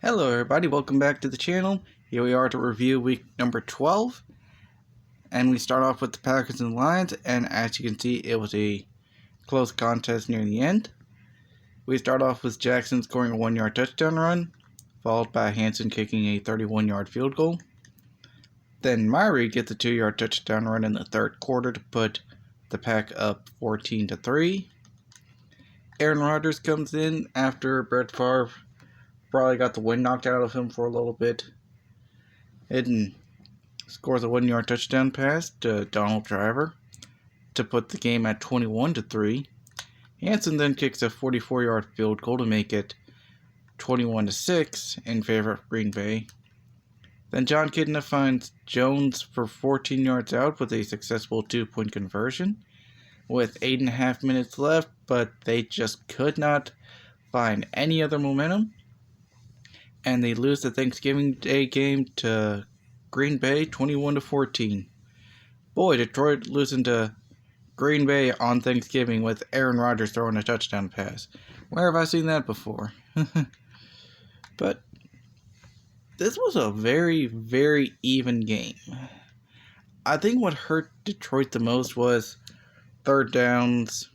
Hello everybody, welcome back to the channel. Here we are to review week number 12. And we start off with the Packers and Lions, and as you can see, it was a close contest near the end. We start off with Jackson scoring a 1-yard touchdown run, followed by Hanson kicking a 31-yard field goal. Then Myrie gets a 2-yard touchdown run in the third quarter to put the Pack up 14-3. Aaron Rodgers comes in after Brett Favre probably got the wind knocked out of him for a little bit. Hidden scores a 1-yard touchdown pass to Donald Driver to put the game at 21-3. Hanson then kicks a 44-yard field goal to make it 21-6 in favor of Green Bay. Then John Kitna finds Jones for 14 yards out with a successful 2-point conversion with 8.5 minutes left, but they just could not find any other momentum. And they lose the Thanksgiving Day game to Green Bay 21-14. Boy, Detroit losing to Green Bay on Thanksgiving with Aaron Rodgers throwing a touchdown pass. Where have I seen that before? But this was a very, very even game. I think what hurt Detroit the most was third downs,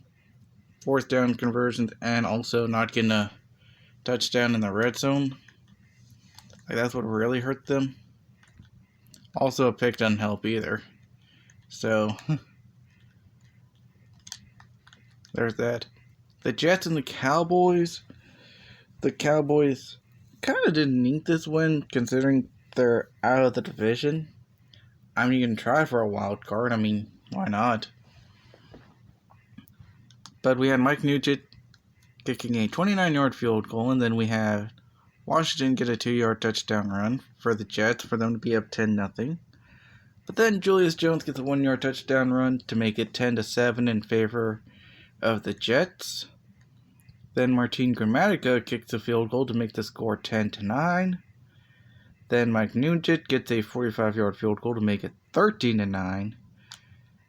fourth down conversions, and also not getting a touchdown in the red zone. That's what really hurt them. Also, a pick doesn't help either. So, there's that. The Jets and the Cowboys. The Cowboys kind of didn't need this win, considering they're out of the division. I mean, you can try for a wild card. I mean, why not? But we had Mike Nugent kicking a 29-yard field goal, and then we had Washington get a 2-yard touchdown run for the Jets for them to be up 10-0. But then Julius Jones gets a 1-yard touchdown run to make it 10-7 in favor of the Jets. Then Martin Gramatica kicks a field goal to make the score 10-9. Then Mike Nugent gets a 45-yard field goal to make it 13-9.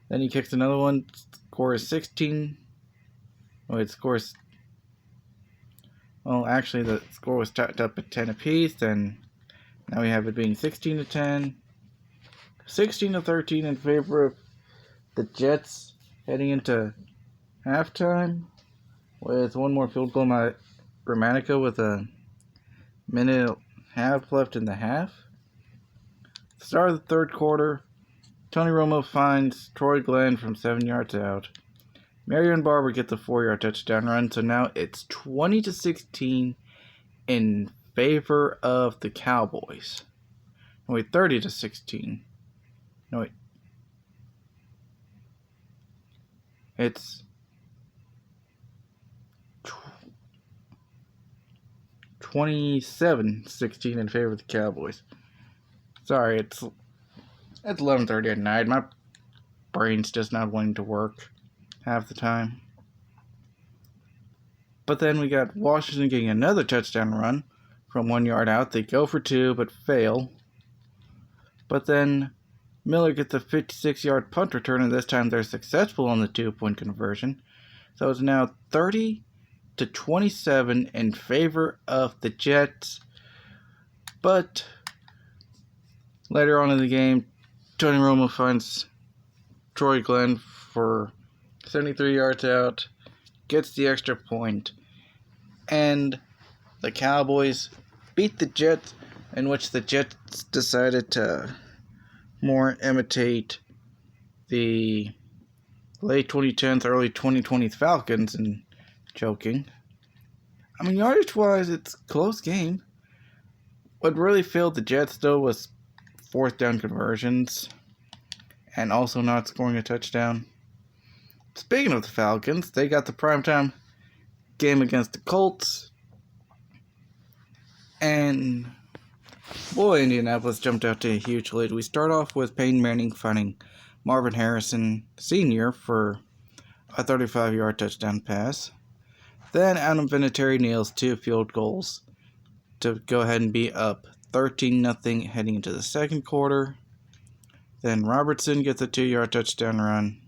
Then he kicks another one, score is 16. Well, actually, the score was tied up at 10 apiece, and now we have it being 16-10, 16-13 in favor of the Jets heading into halftime, with one more field goal by Gramatica with a minute and a half left in the half. Start of the third quarter, Tony Romo finds Troy Glenn from 7 yards out. Marion Barber gets a 4-yard touchdown run, so now it's 20-16 in favor of the Cowboys. No, wait, 30-16. No, wait. It's 27-16 in favor of the Cowboys. Sorry, it's 11:30 at night. My brain's just not wanting to work half the time. But then we got Washington getting another touchdown run from 1 yard out. They go for 2 but fail. But then Miller gets a 56-yard punt return, and this time they're successful on the 2-point conversion. So it's now 30-27 in favor of the Jets. But later on in the game, Tony Romo finds Troy Glenn for 73 yards out, gets the extra point, and the Cowboys beat the Jets, in which the Jets decided to more imitate the late 2010s, early 2020s Falcons and choking. I mean, yardage-wise, it's a close game. What really failed the Jets, though, was fourth down conversions and also not scoring a touchdown. Speaking of the Falcons, they got the primetime game against the Colts. And boy, Indianapolis jumped out to a huge lead. We start off with Peyton Manning finding Marvin Harrison Sr. for a 35-yard touchdown pass. Then Adam Vinatieri nails 2 field goals to go ahead and be up 13-0 heading into the second quarter. Then Robertson gets a 2-yard touchdown run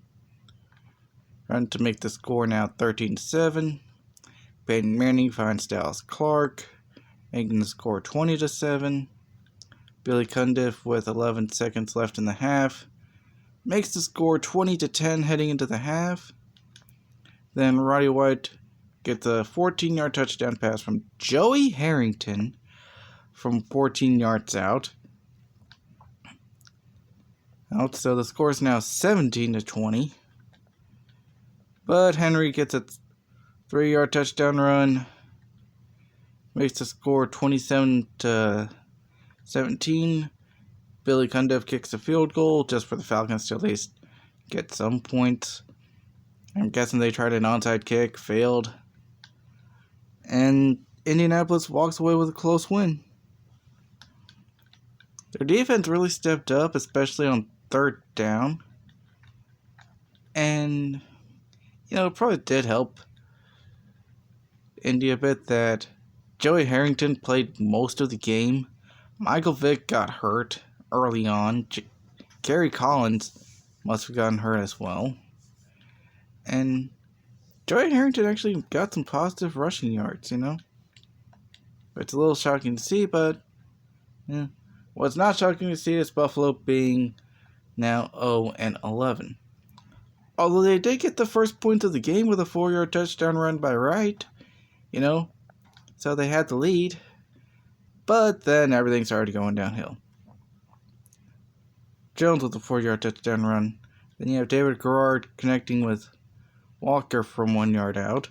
to make the score now 13-7. Peyton Manning finds Dallas Clark making the score 20-7. Billy Cundiff with 11 seconds left in the half makes the score 20-10 heading into the half. Then Roddy White gets a 14-yard touchdown pass from Joey Harrington from 14 yards out. So the score is now 17-20. But Henry gets a 3-yard touchdown run, makes the score 27-17. Billy Cundiff kicks a field goal just for the Falcons to at least get some points. I'm guessing they tried an onside kick, failed. And Indianapolis walks away with a close win. Their defense really stepped up, especially on third down. And, it probably did help Indy a bit that Joey Harrington played most of the game. Michael Vick got hurt early on. Gary Collins must have gotten hurt as well. And Joey Harrington actually got some positive rushing yards, It's a little shocking to see, but what's not shocking to see is Buffalo being now 0-11. Although they did get the first point of the game with a 4-yard touchdown run by Wright, so they had the lead. But then everything started going downhill. Jones with a 4-yard touchdown run. Then you have David Garrard connecting with Walker from 1 yard out.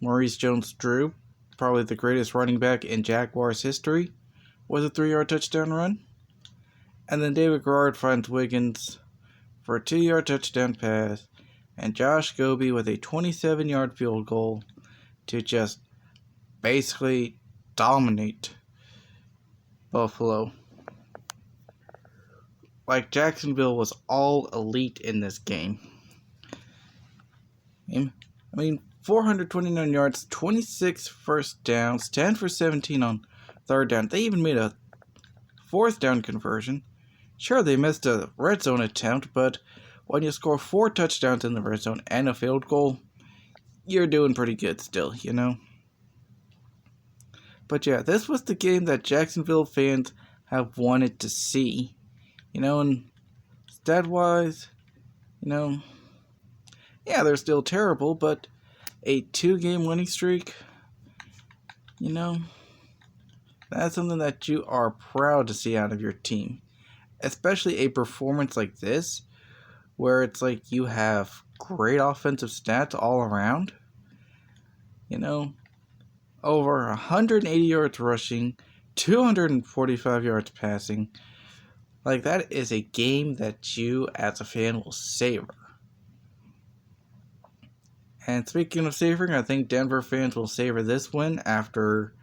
Maurice Jones-Drew, probably the greatest running back in Jaguars history, with a 3-yard touchdown run. And then David Garrard finds Wiggins for a 2-yard touchdown pass. And Josh Goby with a 27-yard field goal to just basically dominate Buffalo. Like Jacksonville was all elite in this game. 429 yards, 26 first downs, 10 for 17 on third down. They even made a fourth down conversion. Sure, they missed a red zone attempt, but when you score 4 touchdowns in the red zone and a field goal, you're doing pretty good still, But yeah, this was the game that Jacksonville fans have wanted to see. And stat-wise, yeah, they're still terrible, but a 2-game winning streak, that's something that you are proud to see out of your team. Especially a performance like this, where it's like you have great offensive stats all around. Over 180 yards rushing, 245 yards passing. Like, that is a game that you, as a fan, will savor. And speaking of savoring, I think Denver fans will savor this win after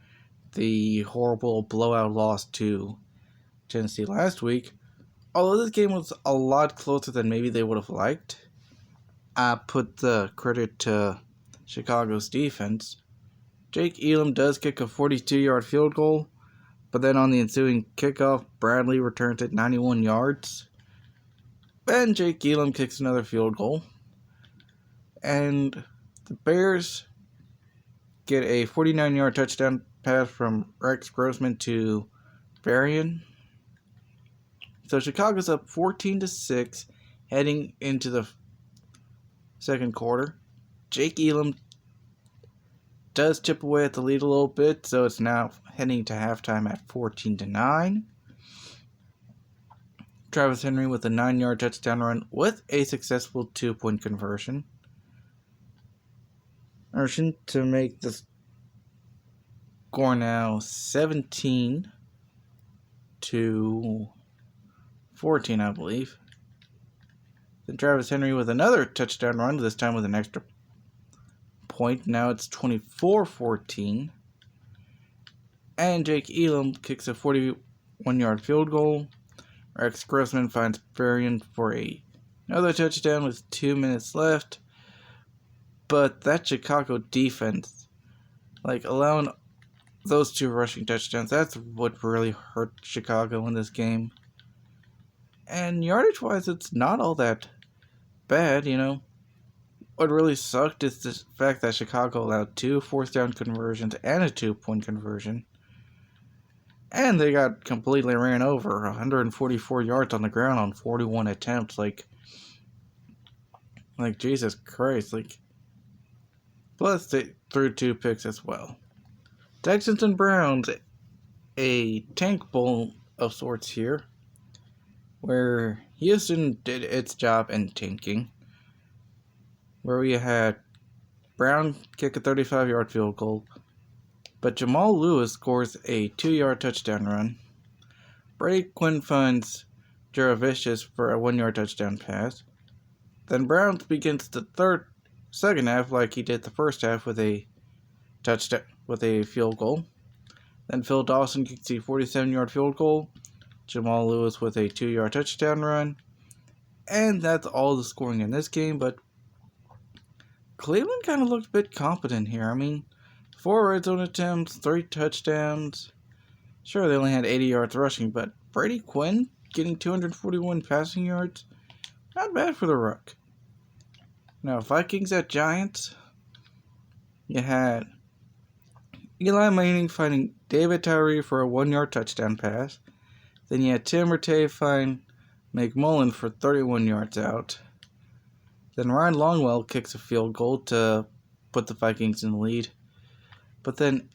the horrible blowout loss to Tennessee last week. Although this game was a lot closer than maybe they would have liked, I put the credit to Chicago's defense. Jake Elam does kick a 42-yard field goal, but then on the ensuing kickoff, Bradley returns it 91 yards. And Jake Elam kicks another field goal. And the Bears get a 49-yard touchdown pass from Rex Grossman to Varian. So Chicago's up 14-6 heading into the second quarter. Jake Elam does chip away at the lead a little bit, so it's now heading to halftime at 14-9. Travis Henry with a 9-yard touchdown run with a successful 2-point conversion. To make the score now 17-14, I believe. Then Travis Henry with another touchdown run, this time with an extra point. Now it's 24-14. And Jake Elam kicks a 41-yard field goal. Rex Grossman finds Varian for another touchdown with 2 minutes left. But that Chicago defense, allowing those 2 rushing touchdowns, that's what really hurt Chicago in this game. And yardage-wise, it's not all that bad, What really sucked is the fact that Chicago allowed 2 fourth down conversions and a 2-point conversion. And they got completely ran over, 144 yards on the ground on 41 attempts. Like Jesus Christ. Plus they threw 2 picks as well. Texans and Browns, a tank bowl of sorts here, where Houston did its job in tanking, where we had Brown kick a 35-yard field goal, but Jamal Lewis scores a 2-yard touchdown run. Brady Quinn finds Jaravicious for a 1-yard touchdown pass. Then Browns begins the second half like he did the first half with a touchdown with a field goal. Then Phil Dawson kicks a 47-yard field goal. Jamal Lewis with a 2-yard touchdown run. And that's all the scoring in this game, but Cleveland kind of looked a bit competent here. I mean, 4 red zone attempts, 3 touchdowns. Sure, they only had 80 yards rushing, but Brady Quinn getting 241 passing yards, not bad for the Rook. Now, Vikings at Giants, you had Eli Manning finding David Tyree for a 1-yard touchdown pass. Then you had Tim Rattay find McMullen for 31 yards out. Then Ryan Longwell kicks a field goal to put the Vikings in the lead. But then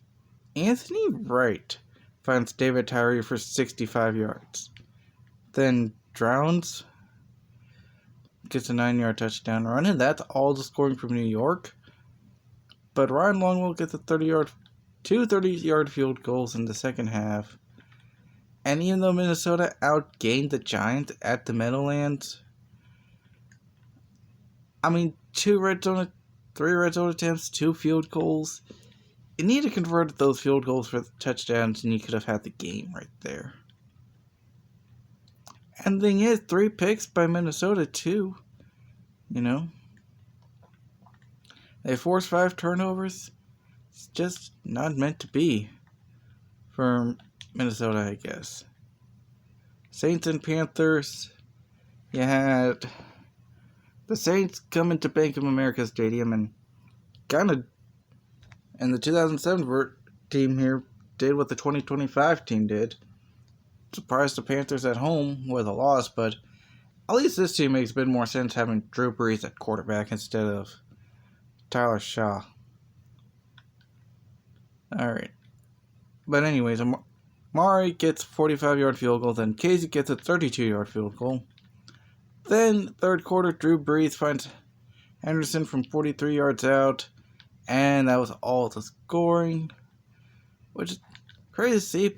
Anthony Wright finds David Tyree for 65 yards. Then Drowns gets a 9-yard touchdown run, and that's all the scoring from New York. But Ryan Longwell gets two 30-yard field goals in the second half. And even though Minnesota outgained the Giants at the Meadowlands, I mean, 3 red zone attempts, 2 field goals. You need to convert those field goals for touchdowns, and you could have had the game right there. And the thing is, 3 picks by Minnesota, too. You know? They forced 5 turnovers. It's just not meant to be for Minnesota, I guess. Saints and Panthers. You had the Saints come into Bank of America Stadium and the 2007 team here did what the 2025 team did. Surprised the Panthers at home with a loss, but at least this team makes a bit more sense having Drew Brees at quarterback instead of Tyler Shaw. Alright. But anyways, Amari gets a 45-yard field goal, then Casey gets a 32-yard field goal. Then, third quarter, Drew Brees finds Henderson from 43 yards out, and that was all the scoring, which is crazy to see,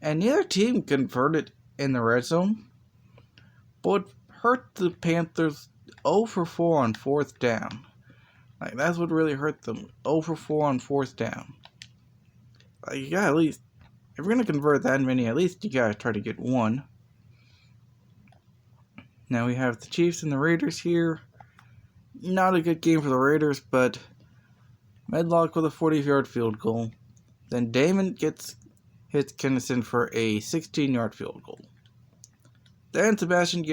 and neither team converted in the red zone, but hurt the Panthers 0 for 4 on 4th down. That's what really hurt them, 0 for 4 on 4th down. You gotta at least, if you're gonna convert that many, at least you gotta try to get 1. Now we have the Chiefs and the Raiders here. Not a good game for the Raiders, but Medlock with a 40-yard field goal. Then Damon hits Kennison for a 16-yard field goal. Then Sebastian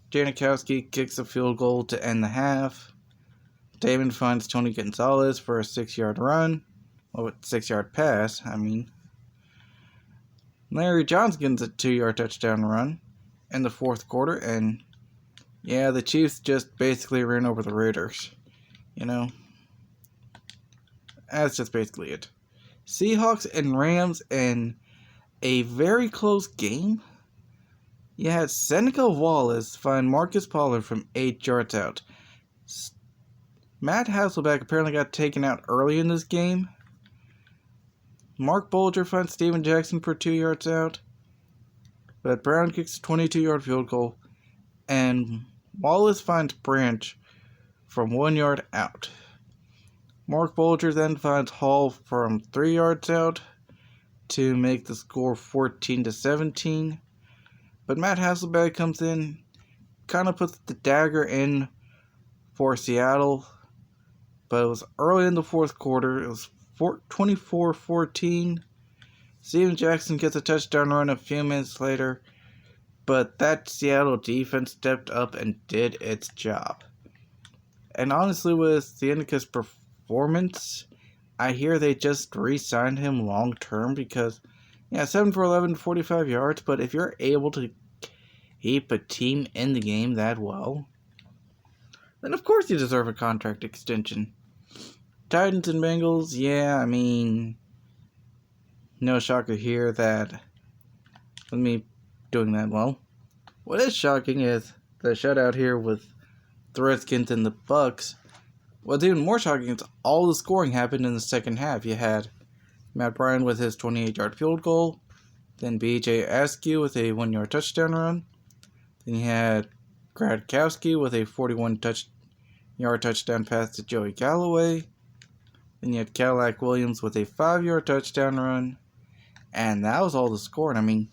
Janikowski kicks a field goal to end the half. Damon finds Tony Gonzalez for a 6-yard run. 6-yard pass, I mean. Larry Johnson gets a 2-yard touchdown run in the 4th quarter, and yeah, the Chiefs just basically ran over the Raiders. You know? That's just basically it. Seahawks and Rams in a very close game. You had Seneca Wallace find Marcus Pollard from 8 yards out. Matt Hasselbeck apparently got taken out early in this game. Mark Bolger finds Steven Jackson for 2 yards out. But Brown kicks a 22-yard field goal. And Wallace finds Branch from 1 yard out. Mark Bolger then finds Hall from 3 yards out to make the score 14-17. But Matt Hasselbeck comes in, kind of puts the dagger in for Seattle. But it was early in the 4th quarter. It was 24-14. Steven Jackson gets a touchdown run a few minutes later. But that Seattle defense stepped up and did its job. And honestly, with Sieneka's performance, I hear they just re-signed him long-term because Yeah, 7 for 11, 45 yards, but if you're able to keep a team in the game that well, then of course you deserve a contract extension. Titans and Bengals, yeah, I mean, no shocker here that with me doing that well. What is shocking is the shutout here with the Redskins and the Bucks. What's even more shocking is all the scoring happened in the second half. You had Matt Bryan with his 28-yard field goal, then B.J. Askew with a 1-yard touchdown run, then you had Gradkowski with a 41-yard touchdown pass to Joey Galloway, then you had Cadillac Williams with a 5-yard touchdown run, and that was all the scoring. I mean,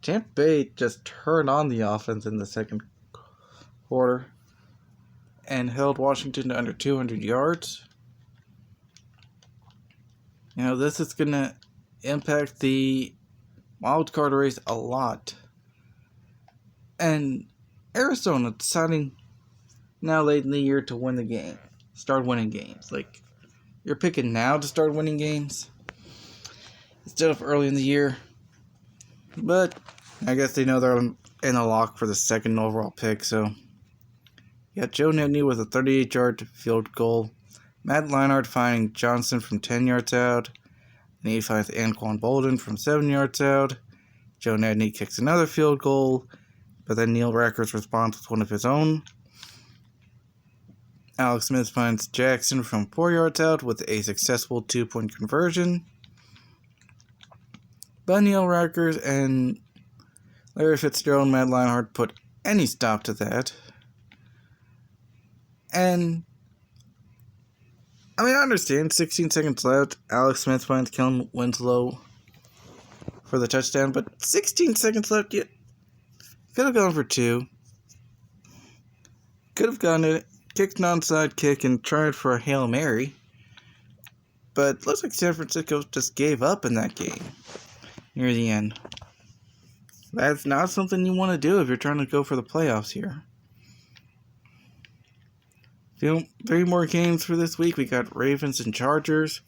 Tampa Bay just turned on the offense in the second quarter and held Washington to under 200 yards. You know, this is going to impact the wild card race a lot. And Arizona deciding now late in the year to win the game. Start winning games. Like, you're picking now to start winning games instead of early in the year. But I guess they know they're in the lock for the second overall pick, so you got Joe Nedney with a 38-yard field goal. Matt Leinart finding Johnson from 10 yards out. And he finds Anquan Bolden from 7 yards out. Joe Nedney kicks another field goal, but then Neil Rackers responds with one of his own. Alex Smith finds Jackson from 4 yards out with a successful 2-point conversion. But Neil Rackers and Larry Fitzgerald and Matt Leinart put any stop to that. And I mean, I understand, 16 seconds left, Alex Smith finds Kellen Winslow for the touchdown, but 16 seconds left, you could have gone for 2. Could have gone it, kicked an onside kick and tried for a Hail Mary. But it looks like San Francisco just gave up in that game near the end. That's not something you want to do if you're trying to go for the playoffs here. 3 more games for this week. We got Ravens and Chargers.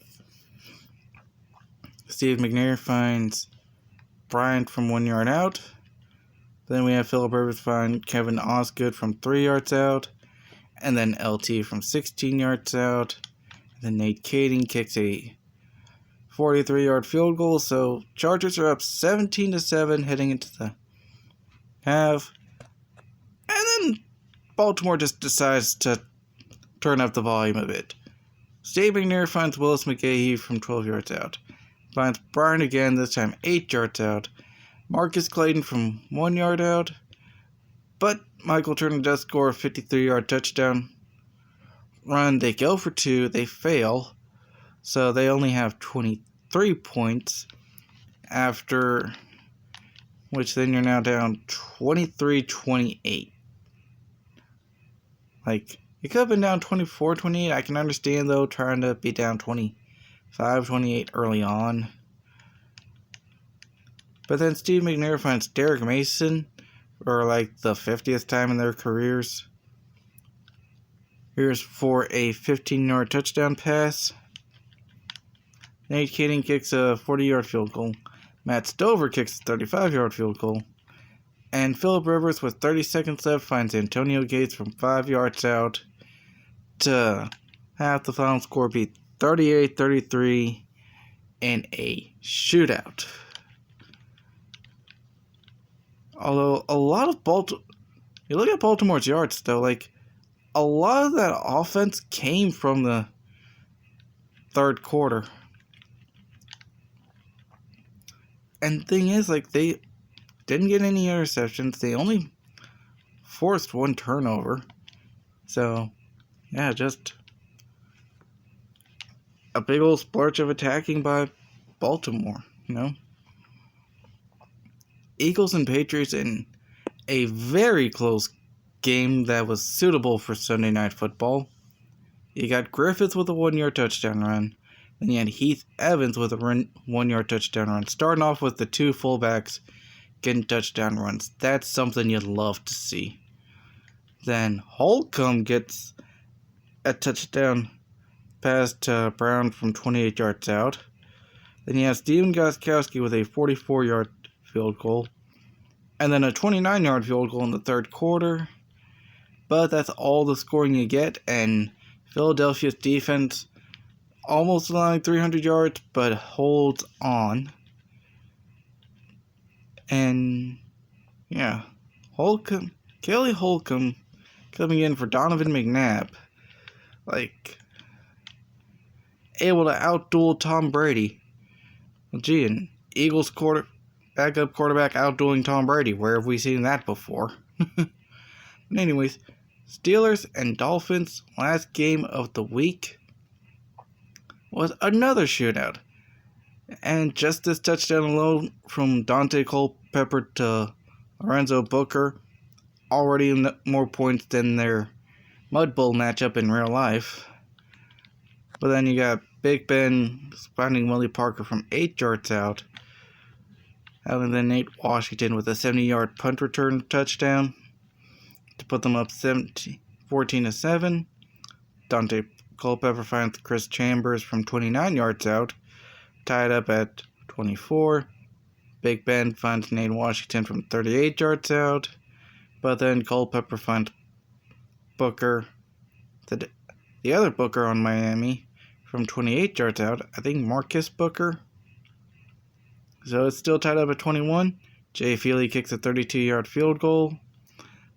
Steve McNair finds Bryant from 1 yard out. Then we have Phillip Rivers find Kevin Osgood from 3 yards out. And then LT from 16 yards out. And then Nate Kading kicks a 43-yard field goal. So Chargers are up 17-7 heading into the half. And then Baltimore just decides to turn up the volume a bit. Steve McNair finds Willis McGahee from 12 yards out. Finds Bryan again, this time 8 yards out. Marcus Clayton from 1 yard out. But Michael Turner does score a 53-yard touchdown run. They go for 2. They fail. So they only have 23 points. After which then you're now down 23-28. Like, you could have been down 24-28. I can understand, though, trying to be down 25-28 early on. But then Steve McNair finds Derek Mason for, like, the 50th time in their careers. Here's for a 15-yard touchdown pass. Nate Kading kicks a 40-yard field goal. Matt Stover kicks a 35-yard field goal. And Phillip Rivers, with 30 seconds left, finds Antonio Gates from 5 yards out to have the final score be 38-33 in a shootout. Although a lot of you look at Baltimore's yards though, like a lot of that offense came from the third quarter. And the thing is, like, they didn't get any interceptions. They only forced 1 turnover. So, yeah, just a big old splurge of attacking by Baltimore, you know? Eagles and Patriots in a very close game that was suitable for Sunday Night Football. You got Griffith with a 1-yard touchdown run. Then you had Heath Evans with a 1-yard touchdown run. Starting off with the 2 fullbacks getting touchdown runs. That's something you'd love to see. Then Holcomb gets a touchdown pass to Brown from 28 yards out. Then you have Steven Gostkowski with a 44-yard field goal. And then a 29-yard field goal in the third quarter. But that's all the scoring you get. And Philadelphia's defense almost allowing 300 yards, but holds on. And, yeah. Kelly Holcomb coming in for Donovan McNabb. Able to outduel Tom Brady. Well, gee, an Eagles backup quarterback outdueling Tom Brady. Where have we seen that before? But anyways, Steelers and Dolphins, last game of the week, was another shootout. And just this touchdown alone from Dante Culpepper to Lorenzo Booker, already in more points than their Mud Bowl matchup in real life. But then you got Big Ben finding Willie Parker from 8 yards out. And then Nate Washington with a 70-yard punt return touchdown to put them up 14-7. Dante Culpepper finds Chris Chambers from 29 yards out, tied up at 24. Big Ben finds Nate Washington from 38 yards out, but then Culpepper finds Booker, the other Booker on Miami, from 28 yards out. I think Marcus Booker. So it's still tied up at 21. Jay Feely kicks a 32-yard field goal.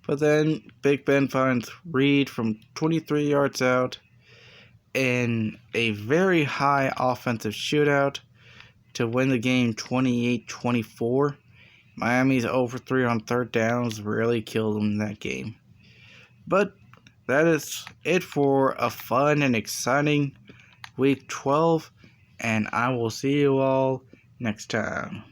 But then Big Ben finds Reed from 23 yards out in a very high offensive shootout to win the game 28-24. Miami's 0-for-3 on third downs really killed them in that game. But that is it for a fun and exciting Week 12, and I will see you all next time.